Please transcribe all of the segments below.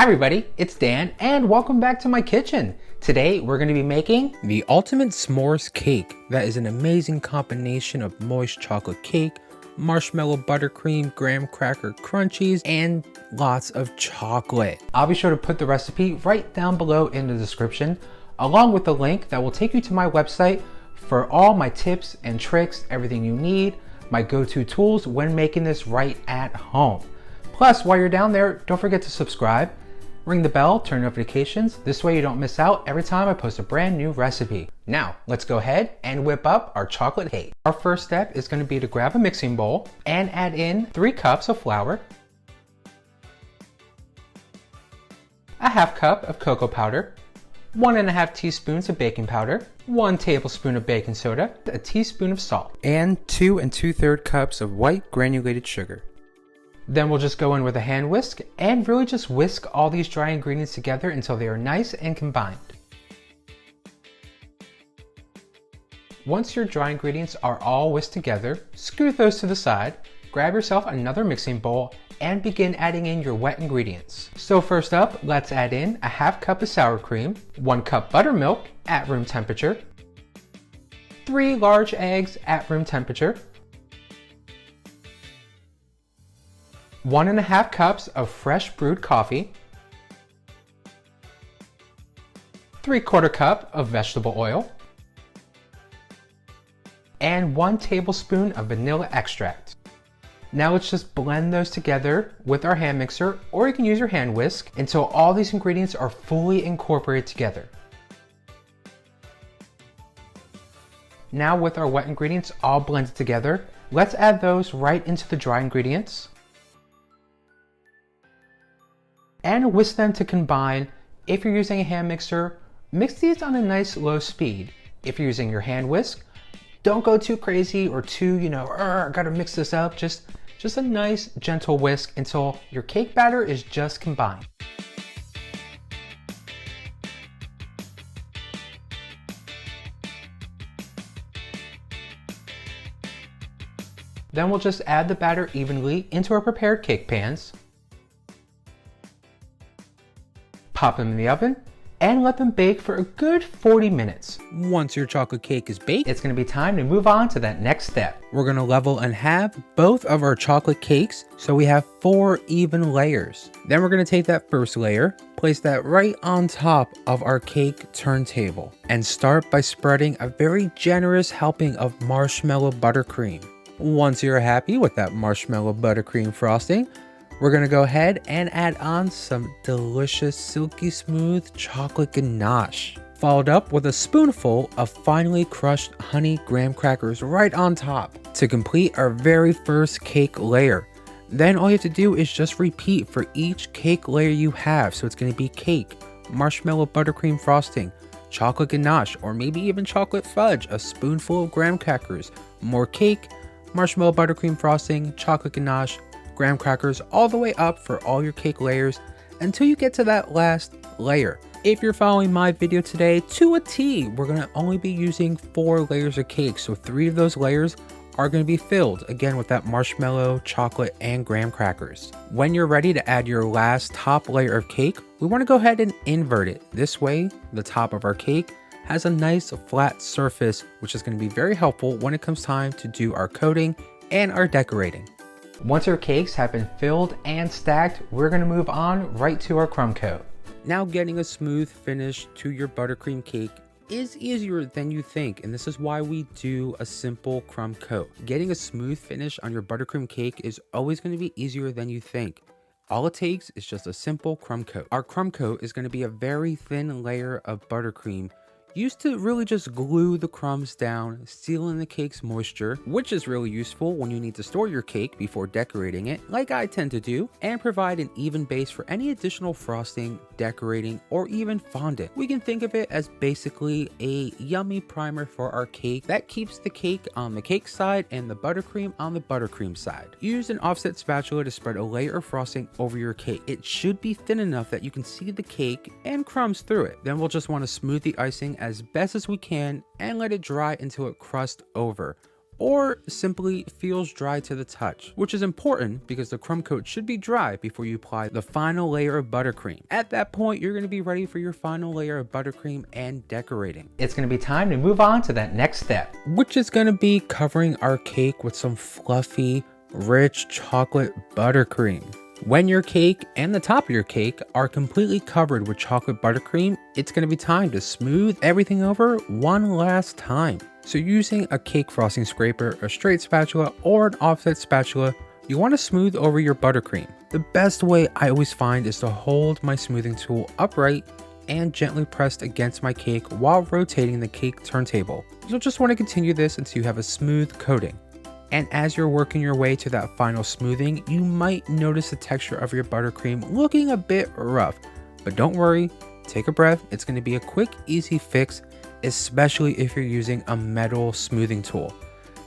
Hi everybody, it's Dan and welcome back to my kitchen. Today we're going to be making the ultimate s'mores cake that is an amazing combination of moist chocolate cake, marshmallow buttercream, graham cracker crunchies, and lots of chocolate. I'll be sure to put the recipe right down below in the description, along with the link that will take you to my website for all my tips and tricks, everything you need, my go-to tools when making this right at home. Plus, while you're down there, don't forget to subscribe, ring the bell, turn notifications. This way you don't miss out every time I post a brand new recipe. Now, let's go ahead and whip up our chocolate cake. Our first step is going to be to grab a mixing bowl and add in 3 cups of flour, a half cup of cocoa powder, 1.5 teaspoons of baking powder, 1 tablespoon of baking soda, a teaspoon of salt, and 2 2/3 cups of white granulated sugar. Then we'll just go in with a hand whisk and really just whisk all these dry ingredients together until they are nice and combined. Once your dry ingredients are all whisked together, scoot those to the side, grab yourself another mixing bowl, and begin adding in your wet ingredients. So first up, let's add in a half cup of sour cream, 1 cup buttermilk at room temperature, 3 large eggs at room temperature, 1.5 cups of fresh brewed coffee, 3/4 cup of vegetable oil, and 1 tablespoon of vanilla extract. Now let's just blend those together with our hand mixer, or you can use your hand whisk, until all these ingredients are fully incorporated together. Now with our wet ingredients all blended together, let's add those right into the dry ingredients and whisk them to combine. If you're using a hand mixer, mix these on a nice low speed. If you're using your hand whisk, don't go too crazy or too, gotta mix this up. Just a nice gentle whisk until your cake batter is just combined. Then we'll just add the batter evenly into our prepared cake pans. Pop them in the oven and let them bake for a good 40 minutes. Once your chocolate cake is baked, it's going to be time to move on to that next step. We're going to level and halve both of our chocolate cakes so we have 4 even layers. Then we're going to take that first layer, place that right on top of our cake turntable, and start by spreading a very generous helping of marshmallow buttercream. Once you're happy with that marshmallow buttercream frosting, we're going to go ahead and add on some delicious silky smooth chocolate ganache, followed up with a spoonful of finely crushed honey graham crackers right on top to complete our very first cake layer. Then all you have to do is just repeat for each cake layer you have. So it's going to be cake, marshmallow buttercream frosting, chocolate ganache, or maybe even chocolate fudge, a spoonful of graham crackers, more cake, marshmallow buttercream frosting, chocolate ganache, graham crackers, all the way up for all your cake layers until you get to that last layer. If you're following my video today to a T, we're going to only be using 4 layers of cake, so 3 of those layers are going to be filled again with that marshmallow, chocolate, and graham crackers. When you're ready to add your last top layer of cake, we want to go ahead and invert it. This way, the top of our cake has a nice flat surface, which is going to be very helpful when it comes time to do our coating and our decorating. Once our cakes have been filled and stacked, we're going to move on right to our crumb coat. Now, getting a smooth finish to your buttercream cake is easier than you think, and this is why we do a simple crumb coat. Getting a smooth finish on your buttercream cake is always going to be easier than you think. All it takes is just a simple crumb coat. Our crumb coat is going to be a very thin layer of buttercream used to really just glue the crumbs down, sealing the cake's moisture, which is really useful when you need to store your cake before decorating it, like I tend to do, and provide an even base for any additional frosting, decorating, or even fondant. We can think of it as basically a yummy primer for our cake that keeps the cake on the cake side and the buttercream on the buttercream side. Use an offset spatula to spread a layer of frosting over your cake. It should be thin enough that you can see the cake and crumbs through it. Then we'll just want to smooth the icing as best as we can and let it dry until it crusts over. or simply feels dry to the touch, which is important because the crumb coat should be dry before you apply the final layer of buttercream. At that point, you're going to be ready for your final layer of buttercream and decorating. It's going to be time to move on to that next step, which is going to be covering our cake with some fluffy, rich chocolate buttercream. When your cake and the top of your cake are completely covered with chocolate buttercream, it's going to be time to smooth everything over one last time. So using a cake frosting scraper, a straight spatula, or an offset spatula, you want to smooth over your buttercream. The best way I always find is to hold my smoothing tool upright and gently pressed against my cake while rotating the cake turntable. You'll just want to continue this until you have a smooth coating. And as you're working your way to that final smoothing, you might notice the texture of your buttercream looking a bit rough. But don't worry, take a breath. It's going to be a quick, easy fix, especially if you're using a metal smoothing tool.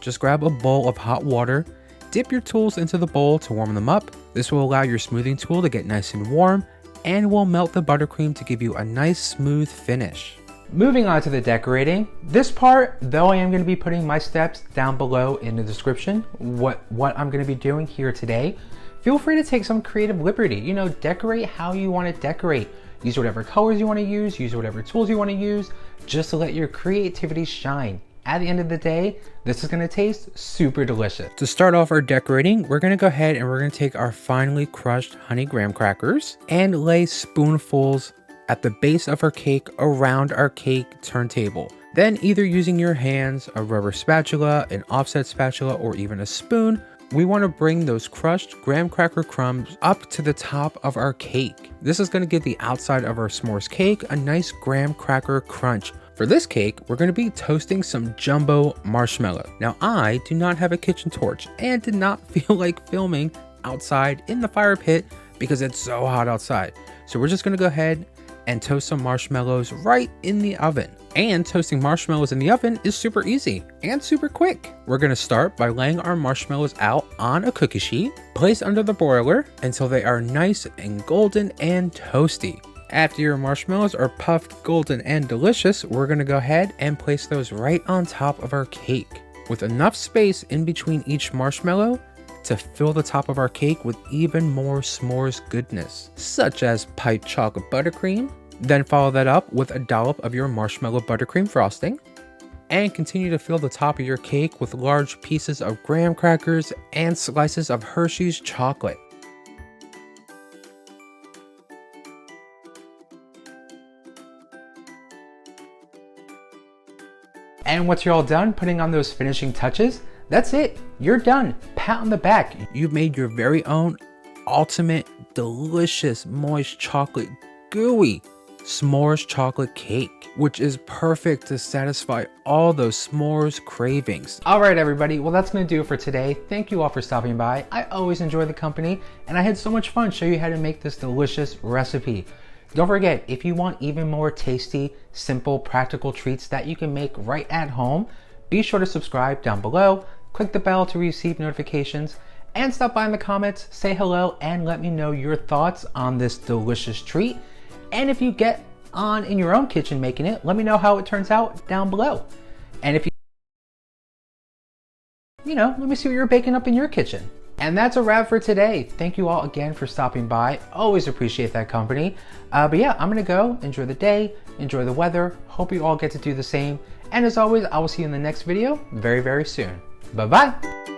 Just grab a bowl of hot water, dip your tools into the bowl to warm them up. This will allow your smoothing tool to get nice and warm and will melt the buttercream to give you a nice smooth finish. Moving on to the decorating. This part, though I am going to be putting my steps down below in the description, what I'm going to be doing here today, feel free to take some creative liberty. You know, decorate how you want to decorate. Use whatever colors you want to use whatever tools you want to use, just to let your creativity shine. At the end of the day, this is going to taste super delicious. To start off our decorating, we're going to go ahead and we're going to take our finely crushed honey graham crackers and lay spoonfuls at the base of our cake around our cake turntable. Then either using your hands, a rubber spatula, an offset spatula, or even a spoon, we want to bring those crushed graham cracker crumbs up to the top of our cake. This is going to give the outside of our s'mores cake a nice graham cracker crunch. For this cake, we're going to be toasting some jumbo marshmallow. Now, I do not have a kitchen torch and did not feel like filming outside in the fire pit because it's so hot outside. So we're just going to go ahead and toast some marshmallows right in the oven. And toasting marshmallows in the oven is super easy and super quick. We're going to start by laying our marshmallows out on a cookie sheet, placed under the broiler until they are nice and golden and toasty. After your marshmallows are puffed, golden, and delicious, we're going to go ahead and place those right on top of our cake, with enough space in between each marshmallow to fill the top of our cake with even more s'mores goodness, such as piped chocolate buttercream. Then follow that up with a dollop of your marshmallow buttercream frosting, and continue to fill the top of your cake with large pieces of graham crackers and slices of Hershey's chocolate. And once you're all done putting on those finishing touches, that's it. You're done. Pat on the back. You've made your very own ultimate, delicious, moist chocolate, gooey s'mores chocolate cake, which is perfect to satisfy all those s'mores cravings. All right, everybody. Well, that's going to do it for today. Thank you all for stopping by. I always enjoy the company, and I had so much fun showing you how to make this delicious recipe. Don't forget, if you want even more tasty, simple, practical treats that you can make right at home, be sure to subscribe down below, click the bell to receive notifications, and stop by in the comments, say hello, and let me know your thoughts on this delicious treat. And if you get on in your own kitchen making it, let me know how it turns out down below. And if you know, let me see what you're baking up in your kitchen. And that's a wrap for today. Thank you all again for stopping by. Always appreciate that company. But yeah, I'm gonna go enjoy the day, enjoy the weather. Hope you all get to do the same. And as always, I will see you in the next video very, very soon. Bye-bye.